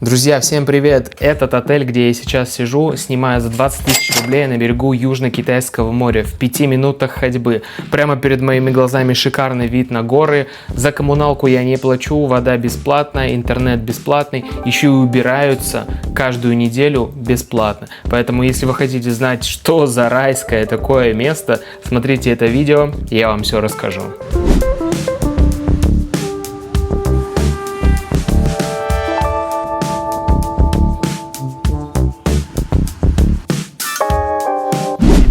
Друзья, всем привет! Этот отель, где я сейчас сижу, снимаю за 20 тысяч рублей на берегу Южно-Китайского моря в 5 минутах ходьбы. Прямо перед моими глазами шикарный вид на горы. За коммуналку я не плачу, вода бесплатная, интернет бесплатный. Еще и убираются каждую неделю бесплатно. Поэтому, если вы хотите знать, что за райское такое место, смотрите это видео, я вам все расскажу.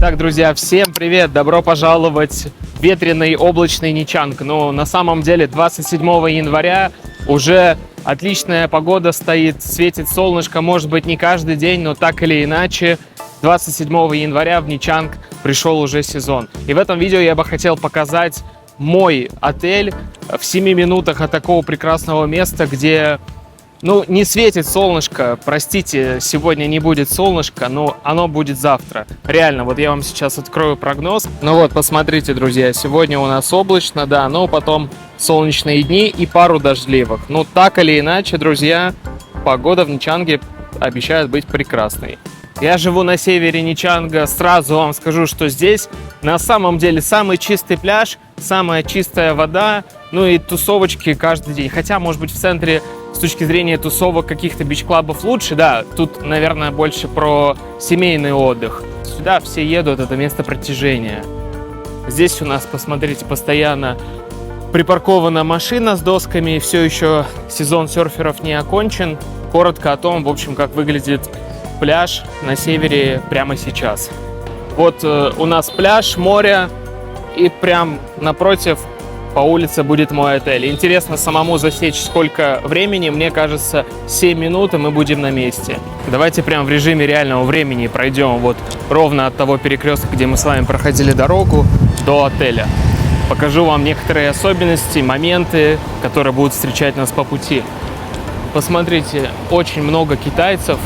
Итак, друзья, всем привет! Добро пожаловать в ветреный облачный Ничанг. Но на самом деле 27 января уже отличная погода стоит, светит солнышко, может быть не каждый день, но так или иначе 27 января в Ничанг пришел уже сезон. И в этом видео я бы хотел показать мой отель в 7 минутах от такого прекрасного места, где не светит солнышко, простите, сегодня не будет солнышка, но оно будет завтра. Реально, вот я вам сейчас открою прогноз. Посмотрите, друзья, сегодня у нас облачно, да, но потом солнечные дни и пару дождливых. Так или иначе, друзья, погода в Ничанге обещает быть прекрасной. Я живу на севере Ничанга, сразу вам скажу, что здесь на самом деле самый чистый пляж, самая чистая вода, и тусовочки каждый день. Хотя, может быть, в центре с точки зрения тусовок каких-то бич-клабов лучше, да, тут, наверное, больше про семейный отдых. Сюда все едут, это место притяжения. Здесь у нас, посмотрите, постоянно припаркована машина с досками, и все еще сезон серферов не окончен. Коротко о том, в общем, как выглядит пляж на севере прямо сейчас. Вот у нас пляж, море, и прям напротив по улице будет мой отель. Интересно самому засечь, сколько времени. Мне кажется, 7 минут, и мы будем на месте. Давайте прям в режиме реального времени пройдем вот ровно от того перекрестка, где мы с вами проходили дорогу, до отеля. Покажу вам некоторые особенности, моменты, которые будут встречать нас по пути. Посмотрите, очень много китайцев.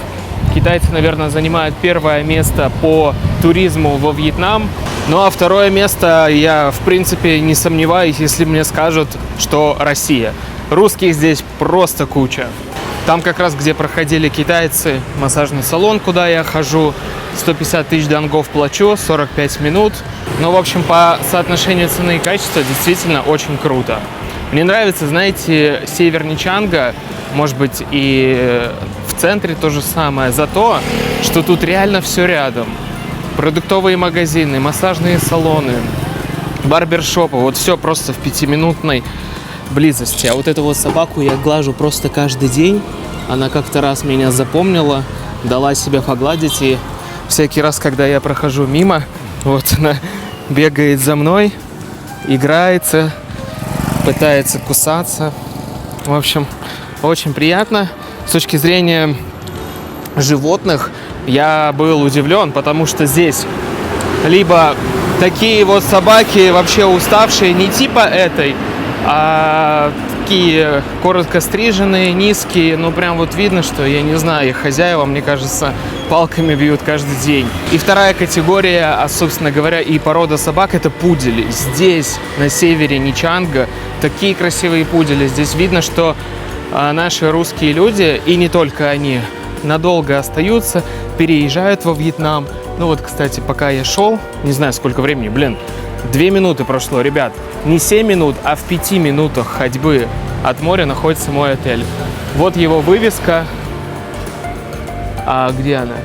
Китайцы, наверное, занимают первое место по туризму во Вьетнам. А второе место, я, в принципе, не сомневаюсь, если мне скажут, что Россия. Русских здесь просто куча. Там как раз, где проходили китайцы, массажный салон, куда я хожу, 150 тысяч донгов плачу, 45 минут. В общем, по соотношению цены и качества действительно очень круто. Мне нравится, знаете, север Ничанга, может быть, и в центре то же самое, за то, что тут реально все рядом. Продуктовые магазины, массажные салоны, барбершопы, вот все просто в 5-минутной близости. А вот эту вот собаку я глажу просто каждый день. Она как-то раз меня запомнила, дала себя погладить, и всякий раз, когда я прохожу мимо, вот она бегает за мной, играется, пытается кусаться. В общем, очень приятно. С точки зрения животных я был удивлен, потому что здесь либо такие вот собаки вообще уставшие, не типа этой, а такие коротко стриженные, низкие, прям вот видно, что, я не знаю, их хозяева, мне кажется, палками бьют каждый день. И вторая категория, собственно говоря, и порода собак — это пудели. Здесь, на севере Ничанга, такие красивые пудели. Здесь видно, что наши русские люди, и не только они, надолго остаются, переезжают во Вьетнам. Кстати, пока я шел, не знаю, сколько времени, 2 минуты прошло, ребят. Не 7 минут, а в 5 минутах ходьбы от моря находится мой отель. Вот его вывеска. А где она?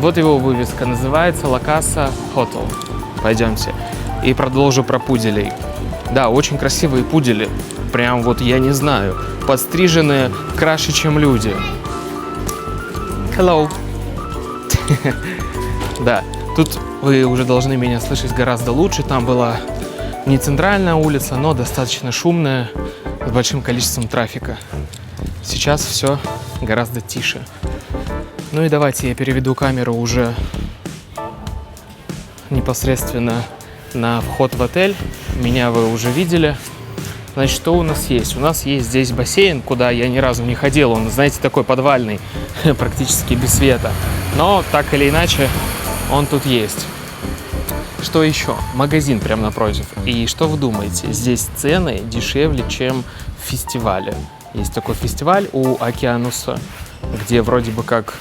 Вот его вывеска. Называется La Casa Hotel. Пойдемте. И продолжу про пуделей. Да, очень красивые пудели. Прям вот, я не знаю, подстриженные краше, чем люди. Hello. Да, тут вы уже должны меня слышать гораздо лучше. Там была не центральная улица, но достаточно шумная, с большим количеством трафика. Сейчас все гораздо тише. И давайте я переведу камеру уже непосредственно на вход в отель. Меня вы уже видели. Значит, что у нас есть? У нас есть здесь бассейн, куда я ни разу не ходил. Он, знаете, такой подвальный, практически без света. Но так или иначе, он тут есть. Что еще? Магазин прямо напротив. И что вы думаете? Здесь цены дешевле, чем в фестивале. Есть такой фестиваль у Океануса. где вроде бы как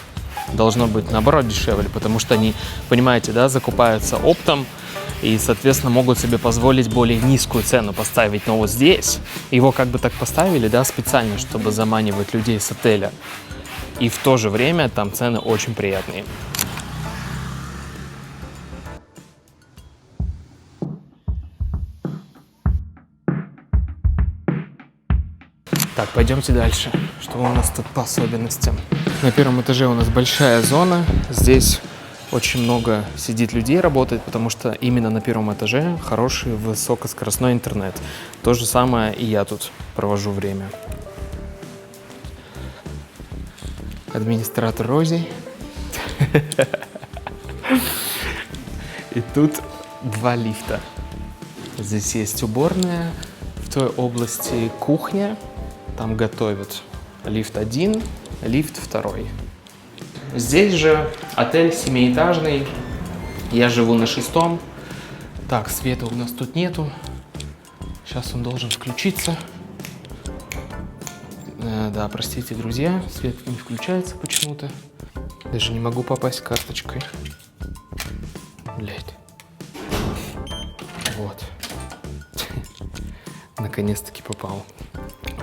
должно быть наоборот дешевле, потому что они, понимаете, да, закупаются оптом и, соответственно, могут себе позволить более низкую цену поставить. Но вот здесь его как бы так поставили, да, специально, чтобы заманивать людей с отеля. И в то же время там цены очень приятные. Так, пойдемте дальше. Что у нас тут по особенностям? На первом этаже у нас большая зона. Здесь очень много сидит людей, работает, потому что именно на первом этаже хороший высокоскоростной интернет. То же самое и я тут провожу время. Администратор Рози. И тут 2 лифта. Здесь есть уборная, в той области кухня. Там готовят лифт 1, лифт 2. Здесь же отель 7-этажный. Я живу на 6-м. Так, света у нас тут нету. Сейчас он должен включиться. Да, простите, друзья, свет не включается почему-то. Даже не могу попасть карточкой. Блять. Вот. Наконец-таки попал.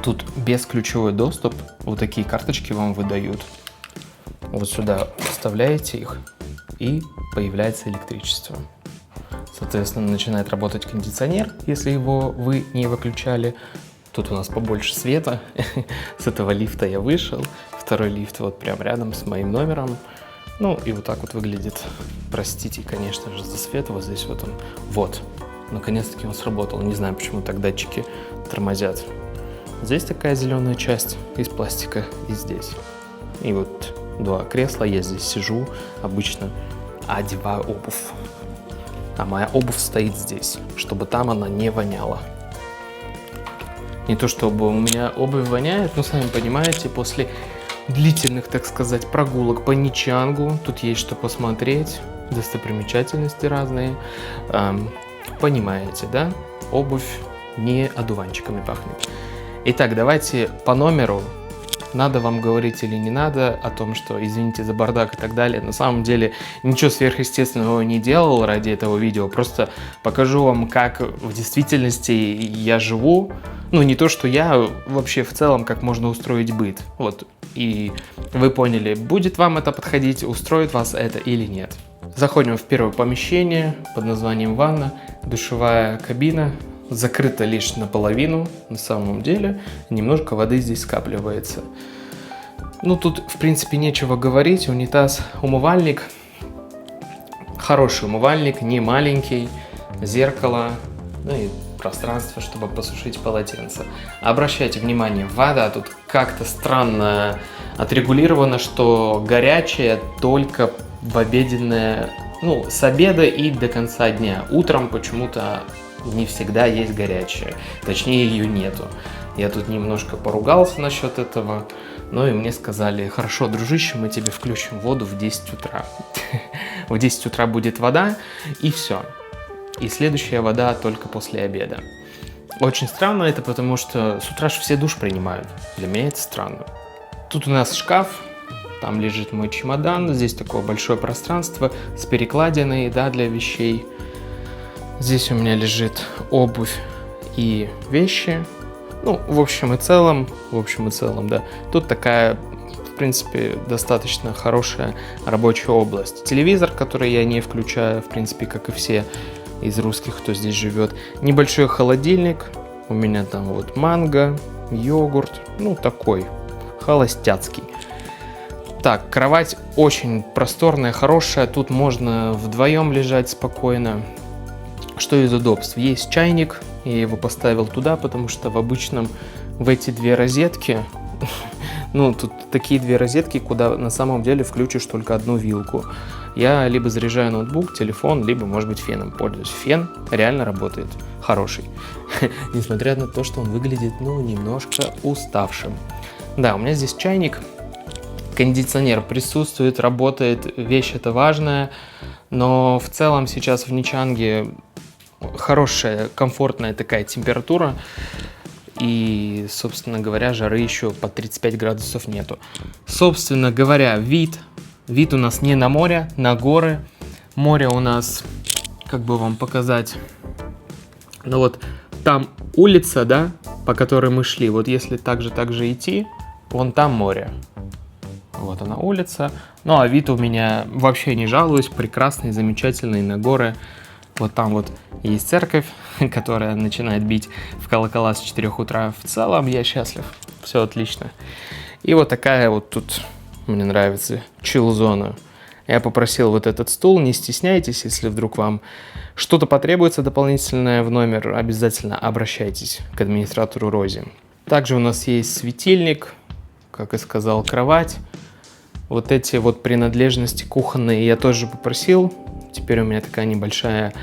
Тут бесключевой доступ. Вот такие карточки вам выдают. Вот сюда вставляете их, и появляется электричество. Соответственно, начинает работать кондиционер, если его вы не выключали. Тут у нас побольше света. С этого лифта я вышел. 2-й лифт вот прям рядом с моим номером. Ну и вот так вот выглядит. Простите, конечно же, за свет. Вот здесь вот он. Вот. Наконец-таки он сработал. Не знаю, почему так датчики тормозят. Здесь такая зеленая часть из пластика, и здесь. И вот 2 кресла, я здесь сижу, обычно одеваю обувь. А моя обувь стоит здесь, чтобы там она не воняла. Не то чтобы у меня обувь воняет, но сами понимаете, после длительных, так сказать, прогулок по Ничангу, тут есть что посмотреть, достопримечательности разные. Понимаете, да? Обувь не одуванчиками пахнет. Итак, давайте по номеру. Надо вам говорить или не надо о том, что извините за бардак и так далее. На самом деле ничего сверхъестественного не делал ради этого видео. Просто покажу вам, как в действительности я живу. Ну, не то, что я, вообще в целом, как можно устроить быт. Вот. И вы поняли, будет вам это подходить, устроит вас это или нет. Заходим в первое помещение под названием ванна. Душевая кабина. Закрыто лишь наполовину, на самом деле. Немножко воды здесь скапливается. Ну, тут, в принципе, нечего говорить. Унитаз, умывальник. Хороший умывальник, не маленький. Зеркало, ну и пространство, чтобы посушить полотенце. Обращайте внимание, вода тут как-то странно отрегулирована, что горячая только в обеденное, ну, с обеда и до конца дня. Утром почему-то не всегда есть горячая, точнее ее нету. Я тут немножко поругался насчет этого, но и мне сказали: хорошо, дружище, мы тебе включим воду в 10 утра. В 10 утра будет вода, и все. И следующая вода только после обеда. Очень странно это, потому что с утра же все душ принимают. Для меня это странно. Тут у нас шкаф, там лежит мой чемодан, здесь такое большое пространство с перекладиной, да, для вещей. Здесь у меня лежит обувь и вещи. Ну, в общем и целом, да. Тут такая, в принципе, достаточно хорошая рабочая область. Телевизор, который я не включаю, в принципе, как и все из русских, кто здесь живет. Небольшой холодильник. У меня там вот манго, йогурт. Ну, такой холостяцкий. Так, кровать очень просторная, хорошая. Тут можно вдвоем лежать спокойно. Что из удобств? Есть чайник, я его поставил туда, потому что в обычном в эти 2 розетки, ну, тут такие 2 розетки, куда на самом деле включишь только 1 вилку. Я либо заряжаю ноутбук, телефон, либо, может быть, феном пользуюсь. Фен реально работает, хороший, несмотря на то, что он выглядит, ну, немножко уставшим. Да, у меня здесь чайник, кондиционер присутствует, работает, вещь эта важная, но в целом сейчас в Ничанге хорошая, комфортная такая температура. и, собственно говоря, жары еще под 35 градусов нету. Собственно говоря, вид у нас не на море, на горы. Море у нас, как бы вам показать, ну вот там улица, да, по которой мы шли. Вот если так же идти, вон там море. Вот она улица. Ну а вид у меня, вообще не жалуюсь, прекрасный, замечательный, на горы. Вот там вот есть церковь, которая начинает бить в колокола с 4 утра. В целом я счастлив, все отлично. И вот такая вот тут, мне нравится, чилл-зона. Я попросил вот этот стул, не стесняйтесь, если вдруг вам что-то потребуется дополнительное в номер, обязательно обращайтесь к администратору Рози. Также у нас есть светильник, как и сказал, кровать. Вот эти вот принадлежности кухонные я тоже попросил. Теперь у меня такая небольшая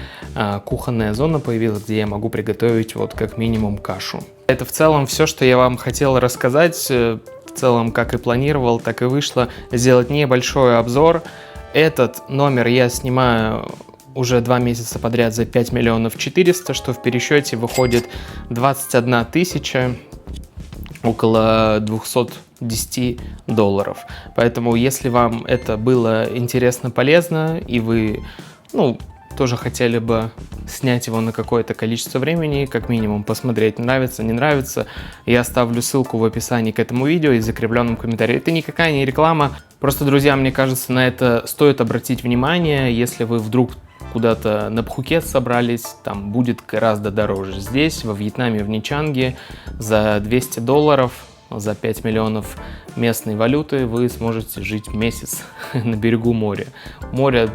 кухонная зона появилась, где я могу приготовить вот как минимум кашу. Это в целом все, что я вам хотел рассказать. В целом, как и планировал, так и вышло. Сделать небольшой обзор. Этот номер я снимаю уже 2 месяца подряд за 5 миллионов 400, что в пересчете выходит 21 тысяча, около 210 долларов. Поэтому, если вам это было интересно, полезно, и вы, тоже хотели бы снять его на какое-то количество времени, как минимум посмотреть, нравится, не нравится, я оставлю ссылку в описании к этому видео и в закрепленном комментарии. Это никакая не реклама, просто, друзья, мне кажется, на это стоит обратить внимание, если вы вдруг куда-то на Пхукет собрались, там будет гораздо дороже. Здесь, во Вьетнаме, в Ничанге, за 200 долларов, за 5 миллионов местной валюты вы сможете жить месяц на берегу моря. Море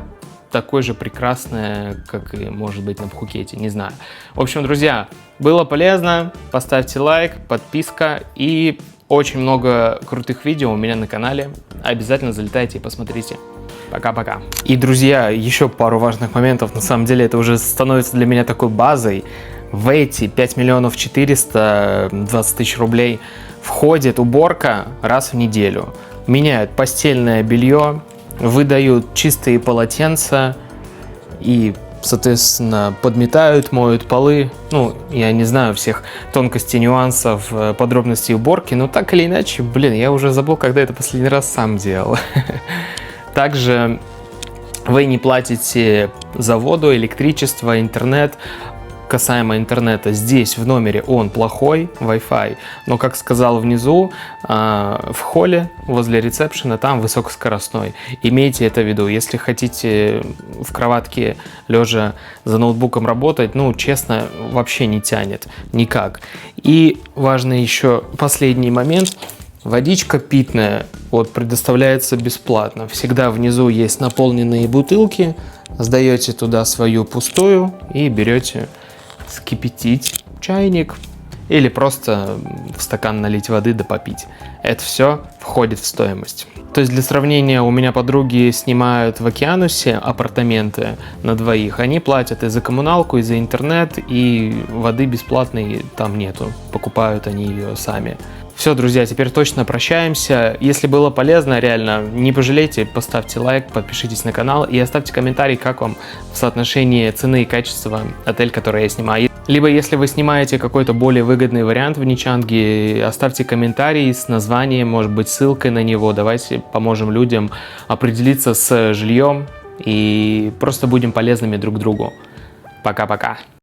такое же прекрасное, как и может быть на Пхукете, не знаю. В общем, друзья, было полезно, поставьте лайк, подписка и очень много крутых видео у меня на канале. Обязательно залетайте и посмотрите. Пока-пока. И, друзья, еще пару важных моментов. На самом деле это уже становится для меня такой базой. В эти 5 миллионов 400, 20 тысяч рублей входит уборка раз в неделю. Меняют постельное белье, выдают чистые полотенца и, соответственно, подметают, моют полы. Я не знаю всех тонкостей, нюансов, подробностей уборки, но так или иначе, я уже забыл, когда это последний раз сам делал. Также вы не платите за воду, электричество, интернет. Касаемо интернета, здесь в номере он плохой, Wi-Fi, но, как сказал внизу, в холле возле ресепшена там высокоскоростной. Имейте это в виду. Если хотите в кроватке лежа за ноутбуком работать, честно, вообще не тянет никак. И важный еще последний момент. Водичка питная предоставляется бесплатно. Всегда внизу есть наполненные бутылки. Сдаете туда свою пустую и берете вскипятить чайник или просто в стакан налить воды да попить. Это все входит в стоимость. То есть для сравнения, у меня подруги снимают в Океанусе апартаменты на двоих. Они платят и за коммуналку, и за интернет, и воды бесплатной там нету. Покупают они ее сами. Все, друзья, теперь точно прощаемся. Если было полезно, реально, не пожалейте, поставьте лайк, подпишитесь на канал и оставьте комментарий, как вам в соотношении цены и качества отель, который я снимаю. Либо, если вы снимаете какой-то более выгодный вариант в Ничанге, оставьте комментарий с названием, может быть, ссылкой на него. Давайте поможем людям определиться с жильем и просто будем полезными друг другу. Пока-пока.